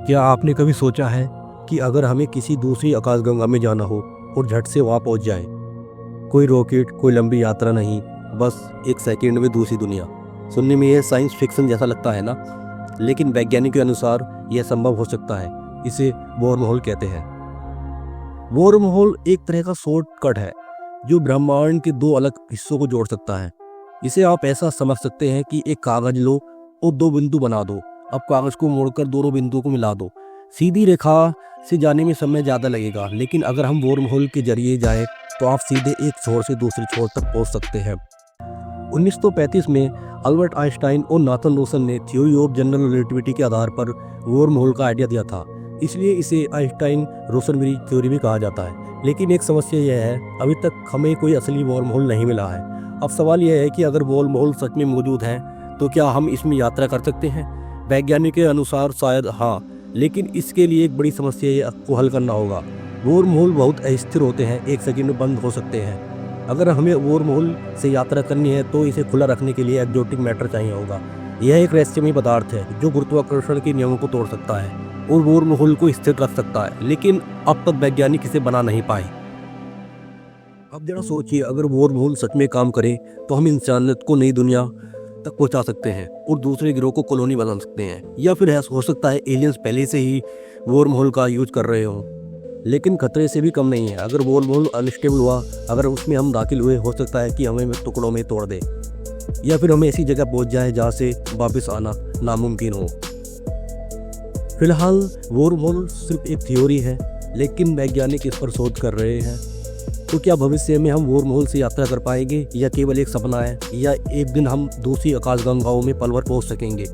क्या आपने कभी सोचा है कि अगर हमें किसी दूसरी आकाशगंगा में जाना हो और झट से वहाँ पहुँच जाए, कोई रॉकेट, कोई लंबी यात्रा नहीं, बस एक सेकंड में दूसरी दुनिया। सुनने में यह साइंस फिक्शन जैसा लगता है ना, लेकिन वैज्ञानिक के अनुसार यह संभव हो सकता है। इसे वॉर्महोल कहते हैं। वॉर्महोल एक तरह का शॉर्टकट है जो ब्रह्मांड के दो अलग हिस्सों को जोड़ सकता है। इसे आप ऐसा समझ सकते हैं कि एक कागज लो और दो बिंदु बना दो। अब कागज को मोड़कर दोनों बिंदुओं को मिला दो। सीधी रेखा से जाने में समय ज़्यादा लगेगा, लेकिन अगर हम वॉर्महोल के जरिए जाएं तो आप सीधे एक छोर से दूसरे छोर तक पहुंच सकते हैं। 1935 में अल्बर्ट आइंस्टाइन और नाथन रोसन ने थ्योरी ऑफ जनरल रिलेटिविटी के आधार पर वॉर्महोल का आइडिया दिया था, इसलिए इसे आइंस्टाइन रोसनबेरी थ्योरी भी कहा जाता है। लेकिन एक समस्या यह है, अभी तक हमें कोई असली वॉर्महोल नहीं मिला है। अब सवाल यह है कि अगर वॉर्महोल सच में मौजूद है तो क्या हम इसमें यात्रा कर सकते हैं? वैज्ञानिक के अनुसार शायद हाँ, लेकिन इसके लिए एक बड़ी समस्या को हल करना होगा। वॉर्महोल बहुत अस्थिर होते हैं, एक सेकंड में बंद हो सकते हैं। अगर हमें वॉर्महोल से यात्रा करनी है तो इसे खुला रखने के लिए एक्जोटिक मैटर चाहिए होगा। यह एक रहस्यमयी पदार्थ है जो गुरुत्वाकर्षण के नियमों को तोड़ सकता है और वॉर्महोल को स्थिर रख सकता है, लेकिन अब तक वैज्ञानिक इसे बना नहीं पाए। अब जरा सोचिए, अगर वॉर्महोल सच में काम करे तो हम इंसानियत को नई दुनिया तक पहुंचा सकते हैं और दूसरे ग्रहों को कॉलोनी बना सकते हैं। या फिर ऐसा हो सकता है एलियंस पहले से ही वॉर्महोल का यूज कर रहे हों। लेकिन खतरे से भी कम नहीं है। अगर वॉर्महोल अनस्टेबल हुआ, अगर उसमें हम दाखिल हुए, हो सकता है कि हमें टुकड़ों में तोड़ दे या फिर हमें ऐसी जगह पहुंच जाए जहाँ से वापस आना नामुमकिन हो। फिलहाल वॉर्महोल सिर्फ एक थ्योरी है, लेकिन वैज्ञानिक इस पर शोध कर रहे हैं। तो क्या भविष्य में हम वॉर्महोल से यात्रा कर पाएंगे या केवल एक सपना है, या एक दिन हम दूसरी आकाशगंगाओं में पल भर पहुंच सकेंगे?